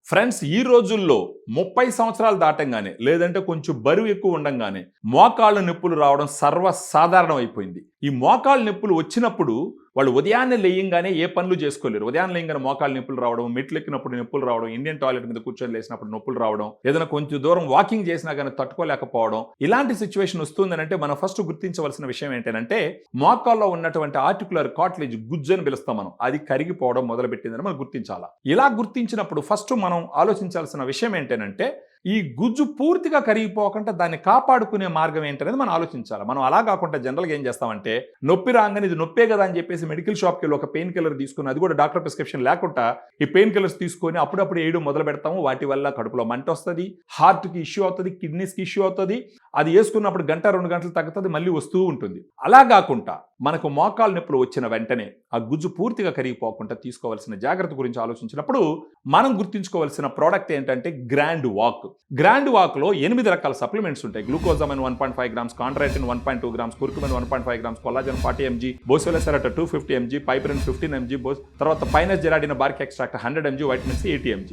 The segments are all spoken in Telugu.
ఫ్రెండ్స్ ఈ రోజుల్లో 30 సంవత్సరాలు దాటంగానే లేదంటే కొంచెం బరువు ఎక్కువ ఉండంగానే మోకాళ్ళ నొప్పులు రావడం సర్వసాధారణం అయిపోయింది. ఈ మోకాళ్ళ నొప్పులు వచ్చినప్పుడు వాళ్ళు ఉదయాన్నే లేయంగానే ఏ పనులు చేసుకోలేరు. ఉదయాన్నే లేయంగానే మోకాళ్ళ నొప్పులు రావడం, మెట్లు ఎక్కినప్పుడు నొప్పులు రావడం, ఇండియన్ టాయిలెట్ మీద కూర్చొని లేసినప్పుడు నొప్పులు రావడం, ఏదైనా కొంచెం దూరం వాకింగ్ చేసినా కానీ తట్టుకోలేకపోవడం, ఇలాంటి సిచ్యువేషన్ వస్తుందనంటే మనం ఫస్ట్ గుర్తించవలసిన విషయం ఏంటంటే మోకాల్లో ఉన్నటువంటి ఆర్టికులర్ కార్టిలేజ్ గుజ్జు అని పిలుస్తాం మనం, అది కరిగిపోవడం మొదలుపెట్టిందని మనం గుర్తించాలా. ఇలా గుర్తించినప్పుడు ఫస్ట్ మనం ఆలోచించాల్సిన విషయం ఏంటంటే ఈ గుజ్జు పూర్తిగా కరిగిపోకుండా దాన్ని కాపాడుకునే మార్గం ఏంటనేది మనం ఆలోచించాలి. మనం అలా కాకుండా జనరల్గా ఏం చేస్తామంటే నొప్పి రాగానే ఇది నొప్పే కదా అని చెప్పేసి మెడికల్ షాప్కి వెళ్ళి ఒక పెయిన్ కిల్లర్ తీసుకుని, అది కూడా డాక్టర్ ప్రిస్క్రిప్షన్ లేకుండా ఈ పెయిన్ కిల్లర్స్ తీసుకొని అప్పుడప్పుడు వేయడం మొదలు పెడతాము. వాటి వల్ల కడుపులో మంట వస్తుంది, హార్ట్కి ఇష్యూ అవుతుంది, కిడ్నీస్కి ఇష్యూ అవుతుంది. అది వేసుకున్నప్పుడు గంట 2 గంటలు తగ్గుతుంది, మళ్ళీ వస్తూ ఉంటుంది. అలా కాకుండా మనకు మోకాళ్ళ నొప్పులు వచ్చిన వెంటనే ఆ గుజ్జు పూర్తిగా కరిగిపోకుండా తీసుకోవాల్సిన జాగ్రత్త గురించి ఆలోచించినప్పుడు మనం గుర్తుంచుకోవాల్సిన ప్రోడక్ట్ ఏంటంటే గ్రాండ్ వాక్. గ్రాండ్ వాక్లో 8 రకాల సప్లిమెంట్స్ ఉంటాయి. Glucosamine 1.5 grams, chondroitin 1.2 grams, curcumin 1.5 grams, collagen 40 mg, boswellia serrata 250 mg, piperine 15 mg, తర్వాత pinus gerardiana bark extract 100 mg, vitamin C 80 mg.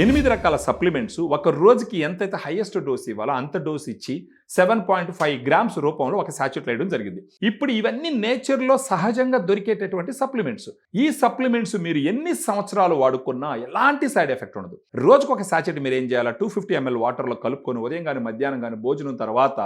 8 రకాల సప్లిమెంట్స్ ఒక రోజుకి ఎంతైతే హైయెస్ట్ డోస్ ఇవ్వాలో అంత డోస్ ఇచ్చి 7.5 గ్రామ్స్ రూపంలో ఒక సాచెట్ వేయడం జరిగింది. ఇప్పుడు ఇవన్నీ నేచర్లో సహజంగా దొరికేటటువంటి సప్లిమెంట్స్. ఈ సప్లిమెంట్స్ మీరు ఎన్ని సంవత్సరాలు వాడుకున్నా ఎలాంటి సైడ్ ఎఫెక్ట్ ఉండదు. రోజుకు ఒక సాచెట్ మీరు ఏం చేయాలా, 250 ml వాటర్లో కలుపుకొని ఉదయం కానీ మధ్యాహ్నం కానీ భోజనం తర్వాత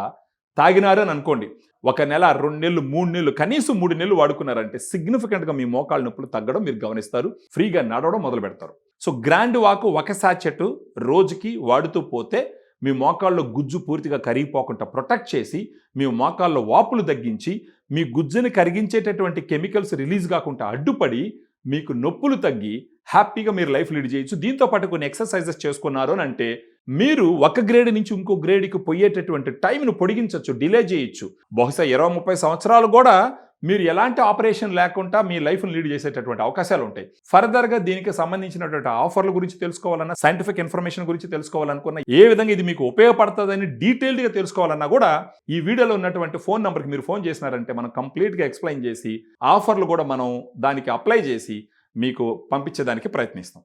తాగినారు అని అనుకోండి. 1 నెల, 2 నెలలు, 3 నెలలు, కనీసం 3 నెలలు వాడుకున్నారంటే సిగ్నిఫికెంట్గా మీ మోకాళ్ళ నొప్పులు తగ్గడం మీరు గమనిస్తారు. ఫ్రీగా నడవడం మొదలు పెడతారు. సో గ్రాండ్ వాక్ ఒక సాచెట్ రోజుకి వాడుతూ పోతే మీ మోకాళ్ళలో గుజ్జు పూర్తిగా కరిగిపోకుండా ప్రొటెక్ట్ చేసి మీ మోకాళ్ళలో వాపులు తగ్గించి మీ గుజ్జుని కరిగించేటటువంటి కెమికల్స్ రిలీజ్ కాకుండా అడ్డుపడి మీకు నొప్పులు తగ్గి హ్యాపీగా మీరు లైఫ్ లీడ్ చేయొచ్చు. దీంతో పాటు కొన్ని ఎక్సర్సైజెస్ చేసుకున్నారు అని అంటే మీరు ఒక గ్రేడ్ నుంచి ఇంకో గ్రేడ్కి పోయేటటువంటి టైంను పొడిగించవచ్చు, డిలే చేయొచ్చు. బహుశా 20-30 సంవత్సరాలు కూడా మీరు ఎలాంటి ఆపరేషన్ లేకుండా మీ లైఫ్ను లీడ్ చేసేటటువంటి అవకాశాలు ఉంటాయి. ఫర్దర్గా దీనికి సంబంధించినటువంటి ఆఫర్ల గురించి తెలుసుకోవాలన్నా, సైంటిఫిక్ ఇన్ఫర్మేషన్ గురించి తెలుసుకోవాలనుకున్నా, ఏ విధంగా ఇది మీకు ఉపయోగపడుతుందని డీటెయిల్డ్గా తెలుసుకోవాలన్నా కూడా ఈ వీడియోలో ఉన్నటువంటి ఫోన్ నెంబర్కి మీరు ఫోన్ చేసినారంటే మనం కంప్లీట్గా ఎక్స్ప్లెయిన్ చేసి ఆఫర్లు కూడా మనం దానికి అప్లై చేసి మీకు పంపించేదానికి ప్రయత్నిస్తాం.